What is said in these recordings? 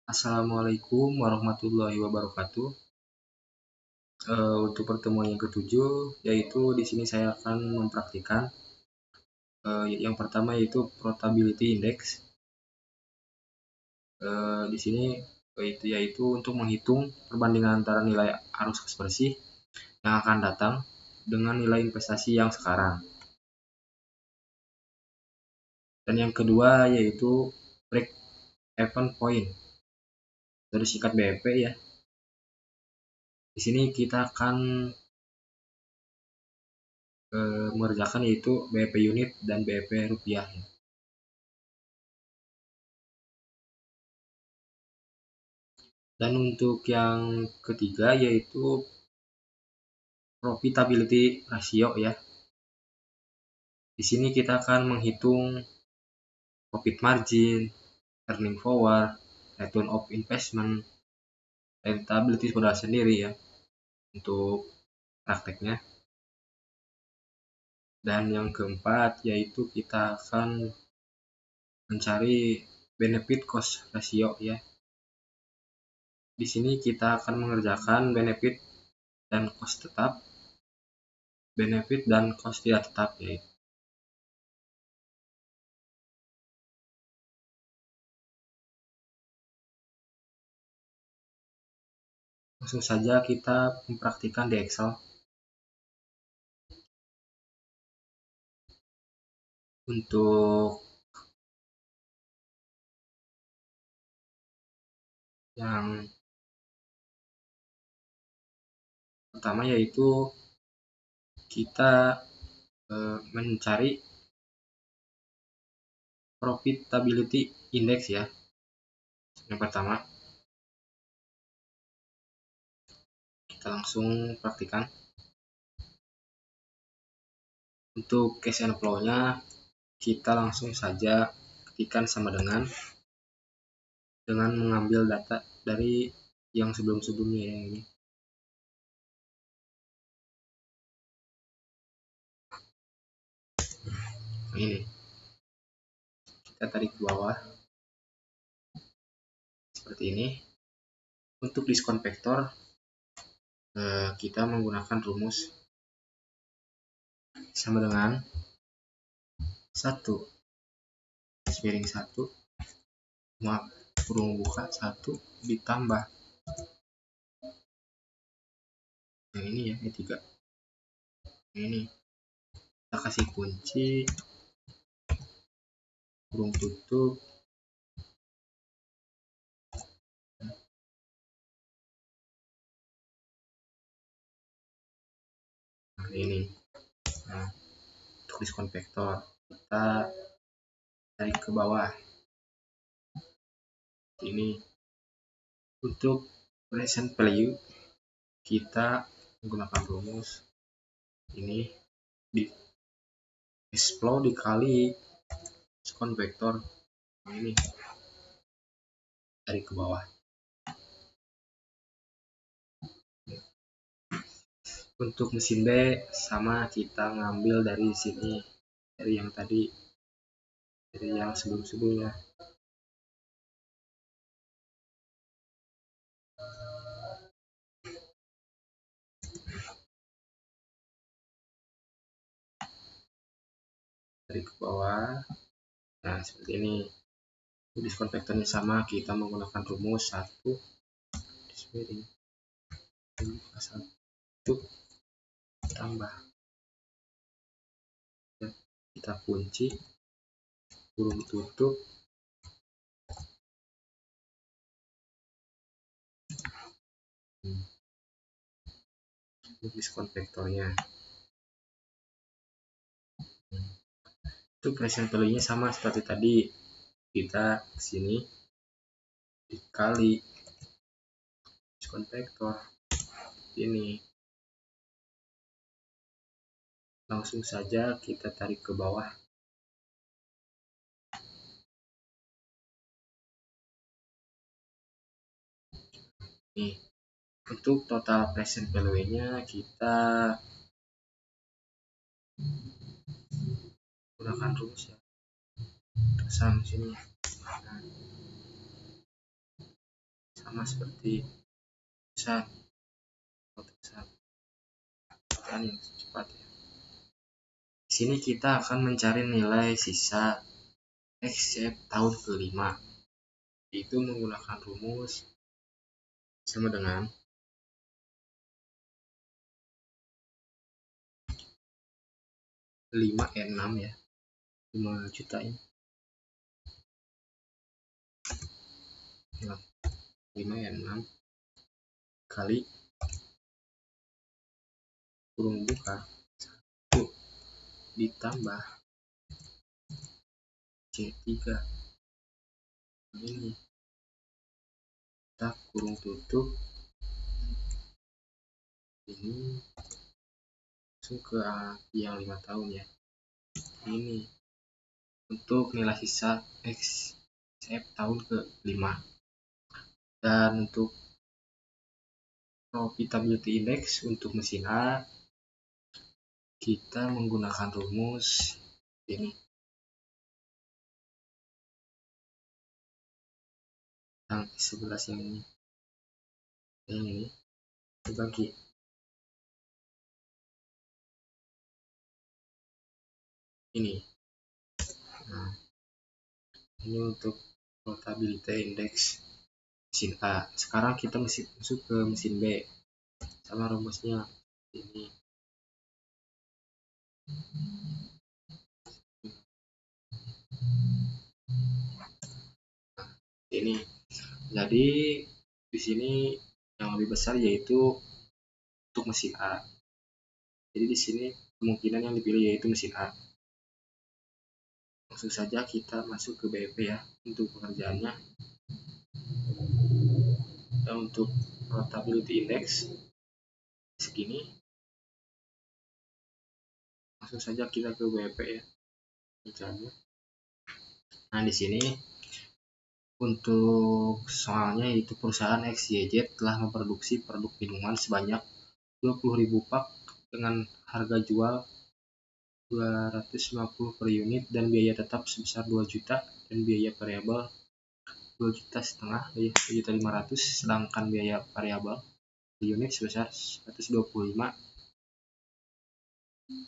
Assalamualaikum warahmatullahi wabarakatuh. Untuk pertemuan yang ketujuh, yaitu di sini saya akan mempraktikkan yang pertama yaitu Portability Index. Di sini yaitu untuk menghitung perbandingan antara nilai arus ekspresi yang akan datang dengan nilai investasi yang sekarang. Dan yang kedua yaitu Break Even Point, atau disingkat BEP ya. Di sini kita akan mengerjakan yaitu BEP unit dan BEP rupiah ya. Dan untuk yang ketiga yaitu profitability ratio ya. Di sini kita akan menghitung profit margin, earning forward, return of investment, rentability modal sendiri ya untuk prakteknya. Dan yang keempat yaitu kita akan mencari benefit cost ratio ya. Di sini kita akan mengerjakan benefit dan cost tetap, benefit dan cost tidak tetap ya. Langsung saja kita mempraktikkan di Excel. Untuk yang pertama yaitu kita mencari profitability index ya. Yang pertama kita langsung praktikan. Untuk cash and flow-nya kita langsung saja ketikkan sama dengan mengambil data dari yang sebelum-sebelumnya ya ini. Ini kita tarik ke bawah seperti ini. Untuk diskon vektor kita menggunakan rumus sama dengan 1 miring 1 kurung buka 1 ditambah yang ini ya, ini 3. Ini kita kasih kunci kurung tutup ini. Nah, untuk diskon vektor kita tarik ke bawah ini. Untuk present value kita menggunakan rumus ini di cash flow dikali diskon vektor ini, tarik ke bawah. Untuk mesin B sama, kita ngambil dari sini, dari yang tadi, dari yang sebelum-sebelumnya. Tarik ke bawah. Nah, seperti ini. Diskon vektornya sama, kita menggunakan rumus 1 miring 1 tambah, kita kunci kurung tutup diskon vektornya. Itu present value-nya sama seperti tadi, kita sini dikali diskon vektor ini. Langsung saja kita tarik ke bawah. Nih, untuk total present value-nya kita gunakan rumus ya. Sama sini. Nah, sama seperti tulisan yang cepat ya. Di sini kita akan mencari nilai sisa X tahun kelima, yaitu menggunakan rumus sama dengan 5N6 ya, 5 juta ini 5N6 kali kurung buka 1 ditambah C3 ini kita kurung tutup ini langsung ke yang 5 tahun ya. Ini untuk nilai sisa X tahun ke-5. Dan untuk profitability index untuk mesin A kita menggunakan rumus ini yang 11 yang ini dibagi ini. Nah, ini untuk profitability index mesin A. Sekarang kita masuk ke mesin B sama rumusnya ini. Ini jadi di sini yang lebih besar yaitu untuk mesin A. Jadi di sini kemungkinan yang dipilih yaitu mesin A. Langsung saja kita masuk ke BEP ya untuk pengerjaannya. Dan untuk profitability index segini. Langsung saja kita ke BEP ya pengerjaannya. Nah, di sini untuk soalnya itu perusahaan XYZ telah memproduksi produk minuman sebanyak 20.000 pak dengan harga jual 250 per unit dan biaya tetap sebesar 2 juta dan biaya variabel 2,5 juta, 2.500.000, sedangkan biaya variabel per unit sebesar 125.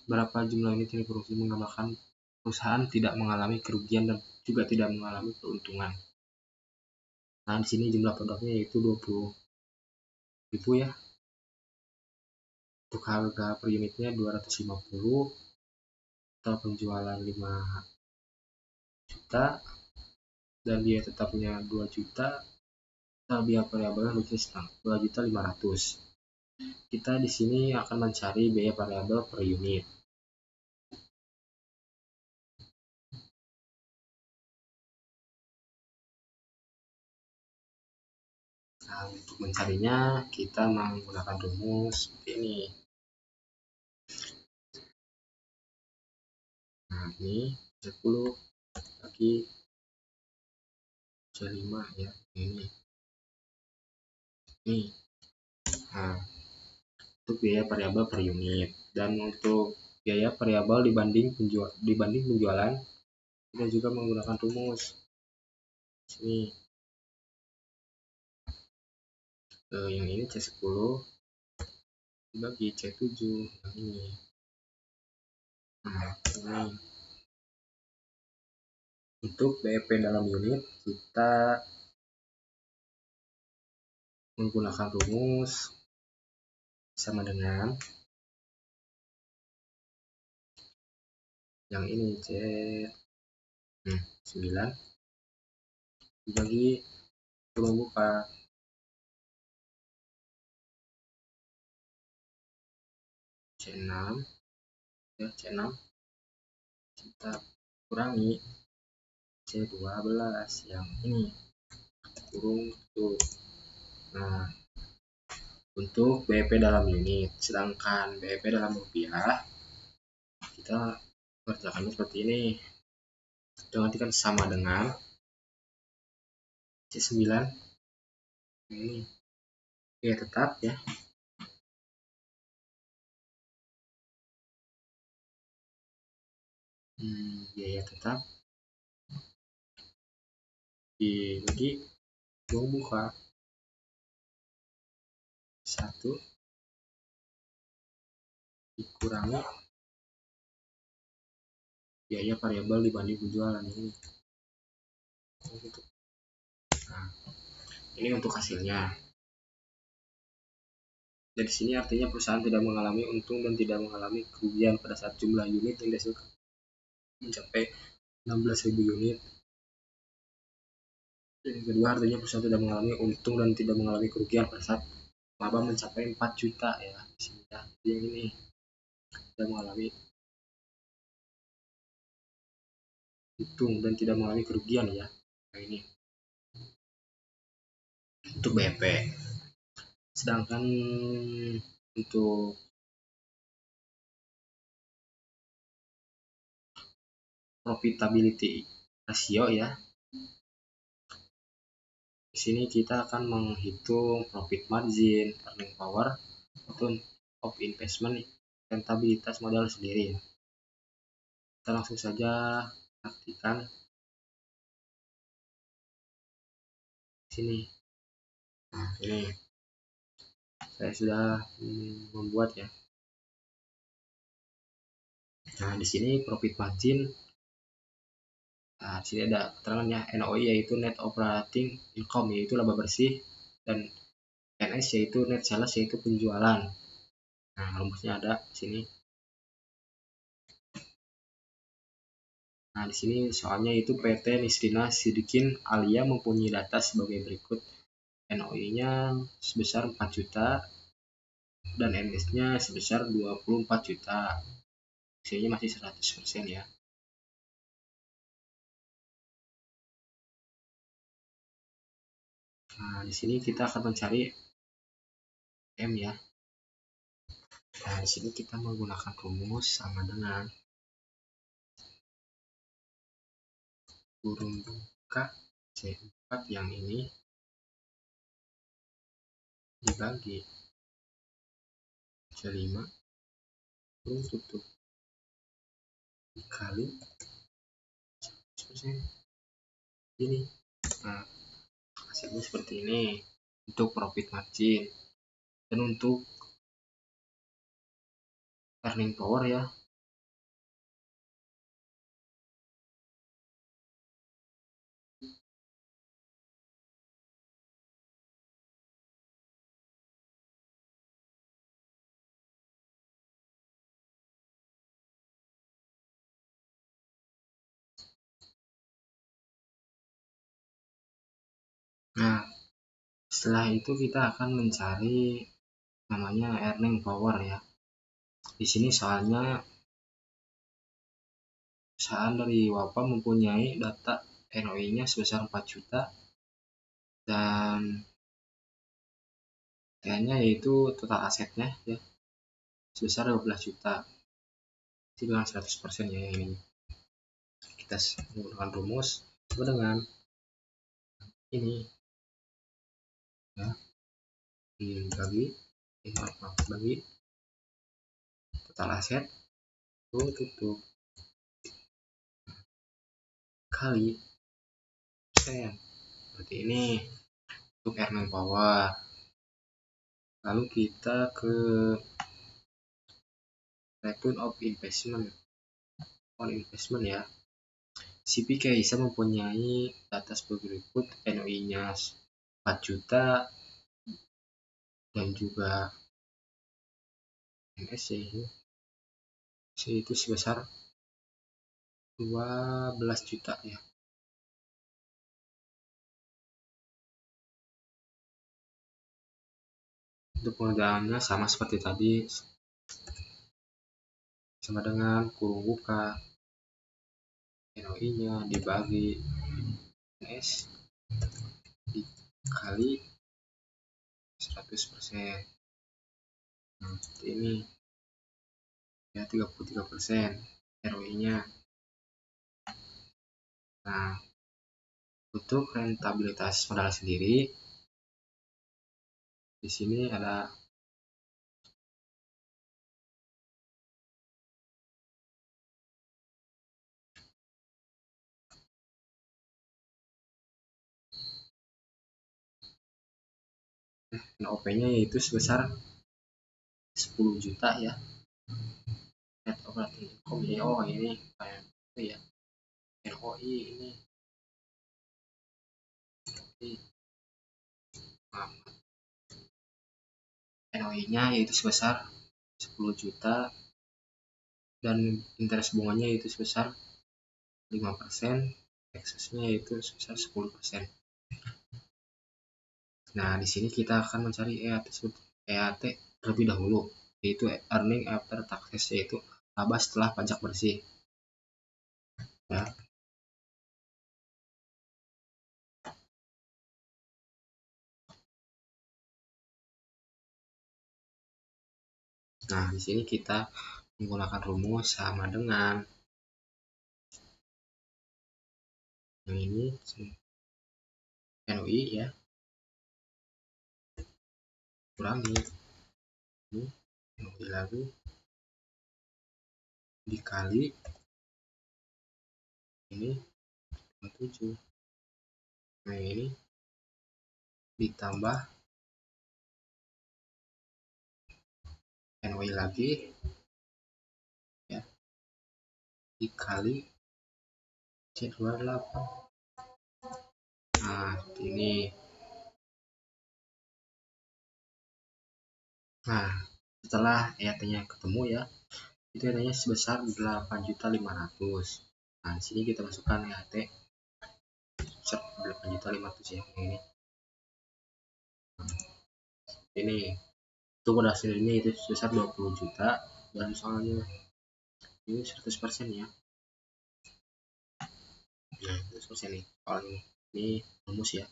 Berapa jumlah unit yang diproduksi menambahkan perusahaan tidak mengalami kerugian dan juga tidak mengalami keuntungan. Nah, di sini jumlah produknya yaitu 20.000 ya. Untuk harga per unitnya 250, total penjualan 5 juta dan biaya tetapnya 2 juta, total biaya variabelnya 2.500.000. Kita di sini akan mencari biaya variabel per unit. Nah, untuk mencarinya kita menggunakan rumus seperti ini. Nah, ini 10 bagi C5 ya, ini. Nah, untuk biaya variabel per unit dan untuk biaya variabel dibanding penjualan kita juga menggunakan rumus sini. Yang ini C10 dibagi C7 yang ini. Nah, ini untuk BEP dalam unit kita menggunakan rumus sama dengan yang ini C9 dibagi kurung buka C6 ya, C6 kita kurangi C12 yang ini kurung tuh. Nah, untuk BEP dalam unit, sedangkan BEP dalam rupiah kita kerjakannya seperti ini. Itu nanti kan sama dengan C9 ini biaya tetap ya, biaya tetap dibagi kurung buka 1 dikurangi biaya variabel dibanding penjualan ini. Nah, ini untuk hasilnya. Dari sini artinya perusahaan tidak mengalami untung dan tidak mengalami kerugian pada saat jumlah unit yang dihasilkan mencapai 16.000 unit. Yang kedua, artinya perusahaan tidak mengalami untung dan tidak mengalami kerugian pada saat laba mencapai 4 juta ya. Di sini ya. Yang ini tidak mengalami untung dan tidak mengalami kerugian ya. Nah, ini untuk BP. Sedangkan untuk profitability ratio ya, di sini kita akan menghitung profit margin, earning power, return of investment, rentabilitas modal sendiri ya. Kita langsung saja praktikan sini. Nah, ini saya sudah membuat ya. Nah, di sini profit margin. Nah, di sini ada keterangannya NOI yaitu net operating income yaitu laba bersih, dan NS yaitu net sales yaitu penjualan. Nah, rumusnya ada di sini. Nah, di sini soalnya itu PT Nisrina Sidikin Alia mempunyai data sebagai berikut. NOI-nya sebesar 4 juta dan NS-nya sebesar 24 juta. Hasilnya masih 100% ya. Nah, di sini kita akan mencari M ya. Nah, di sini kita menggunakan rumus sama dengan kurung buka C4 yang ini dibagi C5 kurung tutup dikali 100% ini. Nah, hasilnya seperti ini untuk profit margin. Dan untuk earning power ya, nah setelah itu kita akan mencari namanya earning power ya. Di sini soalnya perusahaan dari WAPA mempunyai data NOI-nya sebesar 4 juta dan T-nya yaitu total asetnya ya sebesar 12 juta. Itu dengan 100% ya yang ini. Kita menggunakan rumus sama dengan ini ya, dibagi bagi total aset tutup kali persen seperti ini untuk earning power. Lalu kita ke return of investment on investment ya. CP Kaisa mempunyai data sebagai berikut. NOI-nya 4 juta dan juga NS itu sebesar 12 juta ya. Untuk pengerjaannya sama seperti tadi, sama dengan kurung buka NOI-nya dibagi NS dikali 100%. Nah, seperti ini ya, 33% ROI-nya. Nah, untuk rentabilitas modal sendiri di sini ada NOP-nya yaitu sebesar 10 juta ya. Net operating income ya. Oh ini kayak itu ya. NOI ini. NOI-nya yaitu sebesar 10 juta dan interest bunganya yaitu sebesar 5%, excess-nya yaitu sebesar 10%. Nah, di sini kita akan mencari EAT terlebih dahulu, yaitu earning after taxes, yaitu laba setelah pajak bersih. Ya. Nah, di sini kita menggunakan rumus sama dengan yang ini NOI ya, kurangi ini NOI lagi dikali ini 27. Nah, ini ditambah NOI lagi ya dikali C28. Nah, ini. Nah, setelah EAT-nya ketemu ya, itu EAT-nya sebesar 8.500.000. Nah, di sini kita masukkan EAT 8.500.000 ya, ini. Ini itu pada hasilnya itu sebesar 20 juta dan soalnya ini 100% ya. Nah, 100% nih soalnya ini rumus ya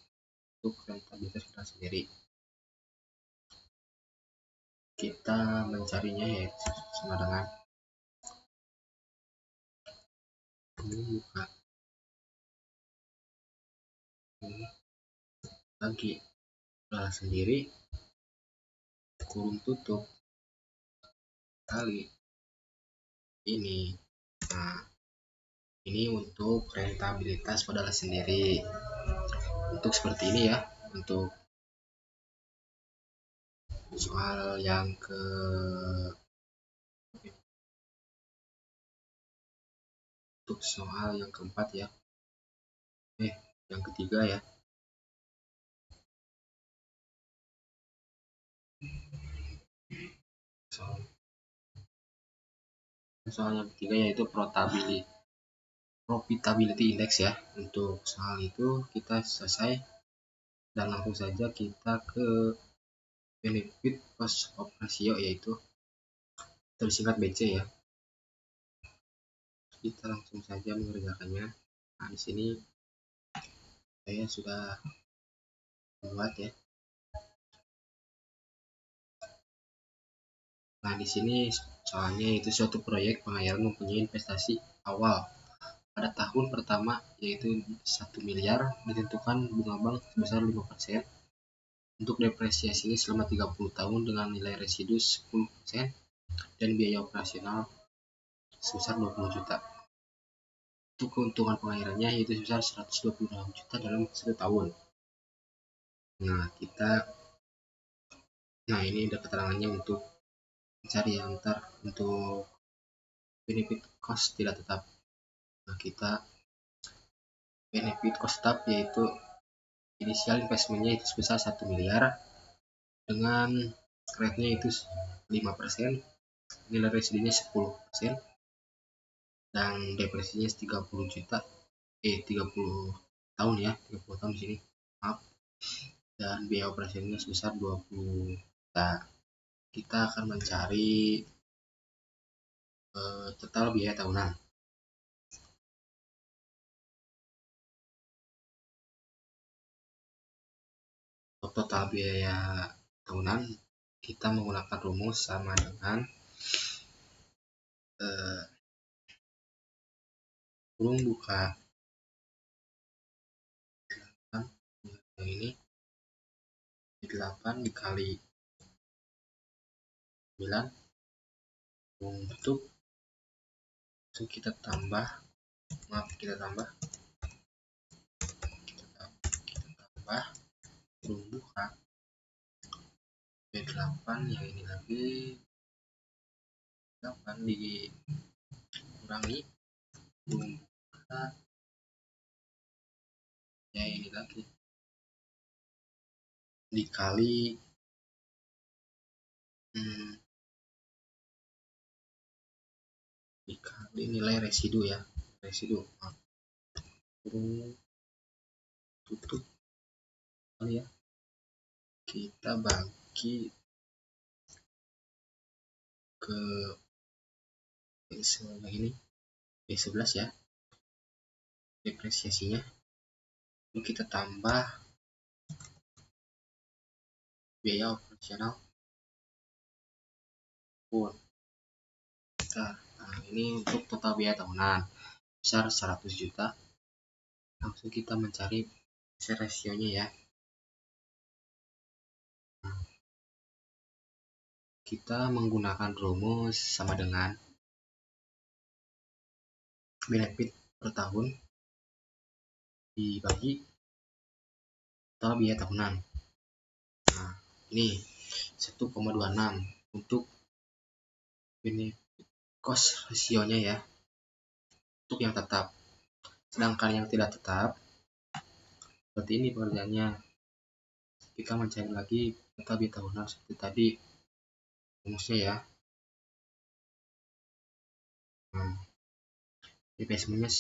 untuk rentabilitas kita sendiri. Kita mencarinya ya sama dengan buka ini lagi sendiri kurung tutup kali ini. Nah, ini untuk rentabilitas modal sendiri. Untuk seperti ini ya, untuk soal yang keempat ya, yang ketiga ya. Soal yang ketiga yaitu profitability index ya. Untuk soal itu kita selesai dan langsung saja kita ke benefit cost of ratio, yaitu tersingkat BC ya. Kita langsung saja mengerjakannya. Nah, di sini saya sudah membuat ya. Nah, di sini soalnya itu suatu proyek pengayaran mempunyai investasi awal pada tahun pertama yaitu 1 miliar, ditentukan bunga bank sebesar 5%. Untuk depresiasinya selama 30 tahun dengan nilai residu 10% dan biaya operasional sebesar 20 juta. Untuk keuntungan pengairannya yaitu sebesar 126 juta dalam 1 tahun. Nah, ini ada keterangannya untuk mencari yang untuk benefit cost tidak tetap. Nah, kita benefit cost tetap yaitu inisial investmentnya itu sebesar 1 miliar dengan rate-nya itu 5%, nilai residunya 10%, dan depresinya 30 juta 30 tahun ya, 30 tahun di sini, maaf, dan biaya operasionalnya sebesar 20 juta. Kita akan mencari total biaya tahunan. Untuk total biaya tahunan kita menggunakan rumus sama dengan kurung buka yang ini 8 dikali 9 kurung tutup, langsung kita tambah kurung buka B8 yang ini lagi 8 dikurangi kurung buka ya ini lagi dikali dikali nilai residu ya, residu kurung tutup kali ya, kita bagi ke ini B11 ya depresiasinya, lalu kita tambah biaya operasional pun kita, nah ini untuk total biaya tahunan besar 100 juta. Langsung kita mencari rasionya ya. Nah, kita menggunakan rumus sama dengan benefit per tahun dibagi total biaya tahunan. Nah, ini 1,26 untuk benefit cost rasionya ya, untuk yang tetap. Sedangkan yang tidak tetap seperti ini pengerjaannya, kita mencari lagi total biaya tahunan seperti tadi rumusnya ya. Nah, investmentnya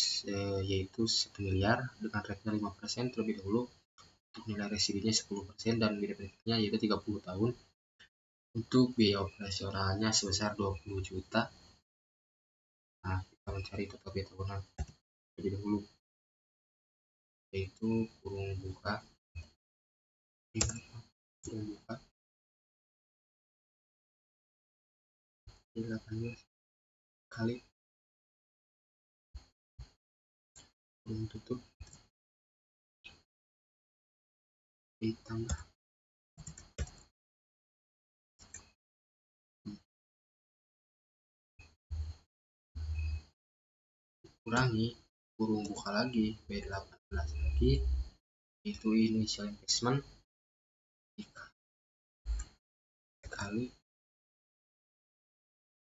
yaitu 1 miliar dengan rate-nya 5% terlebih dahulu, untuk nilai residunya 10% dan benefitnya yaitu 30 tahun. Untuk biaya operasionalnya sebesar 20 juta. Nah, kita mencari total biaya tahunan terlebih dahulu, yaitu kurung buka ini 18 kali kurung tutup ditambah kurangi kurung buka lagi B18 lagi, itu initial investment dikali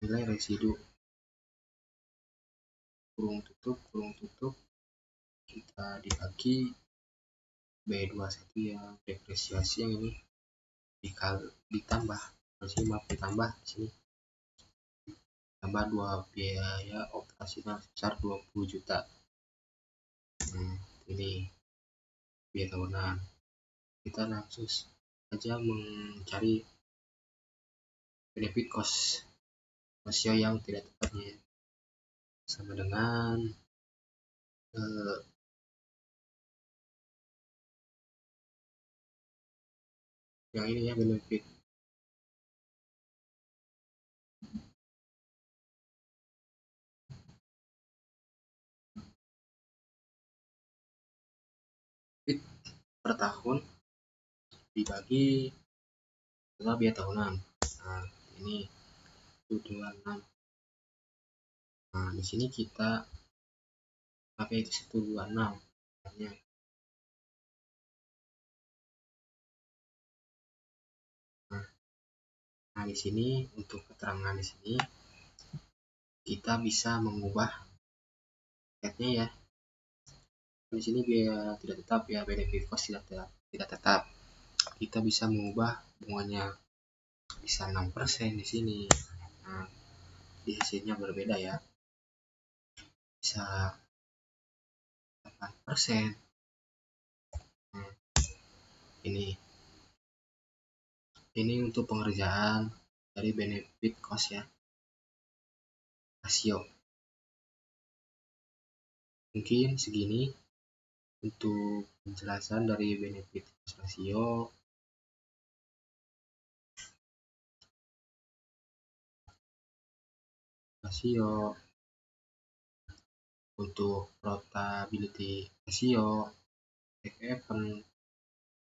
nilai residu kurung tutup kita dibagi B21 yang depresiasi yang ini ditambah ditambah di sini tambah 2 biaya operasional sebesar 20 juta. Ini biaya tahunan. Kita langsung saja mencari benefit cost rasio yang tidak tepatnya sama dengan yang ini ya, benefit per tahun dibagi total biaya tahunan. Nah, ini 126. Nah, di sini kita pakai itu 126 hanya. Nah, di sini untuk keterangan di sini kita bisa mengubah rate-nya ya. Di sini biaya tidak tetap ya, benefit cost tidak tetap. Kita bisa mengubah bunganya bisa 6% di sini. Nah, di sisinya berbeda ya. Bisa 8%. Nah, ini untuk pengerjaan dari benefit cost ya, rasio. Mungkin segini untuk penjelasan dari benefit cost rasio untuk profitability rasio, break even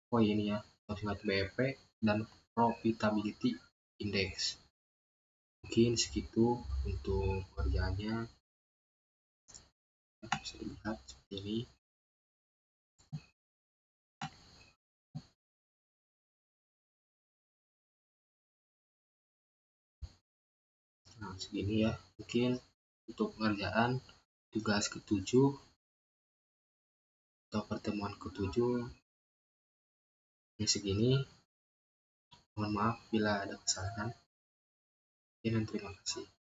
point ya, singkat BEP, dan profitability index. Mungkin segitu untuk pekerjaannya, bisa dilihat seperti ini. segini ya, mungkin untuk pengerjaan tugas ketujuh atau pertemuan ketujuh segini. Mohon maaf bila ada kesalahan. Dan terima kasih.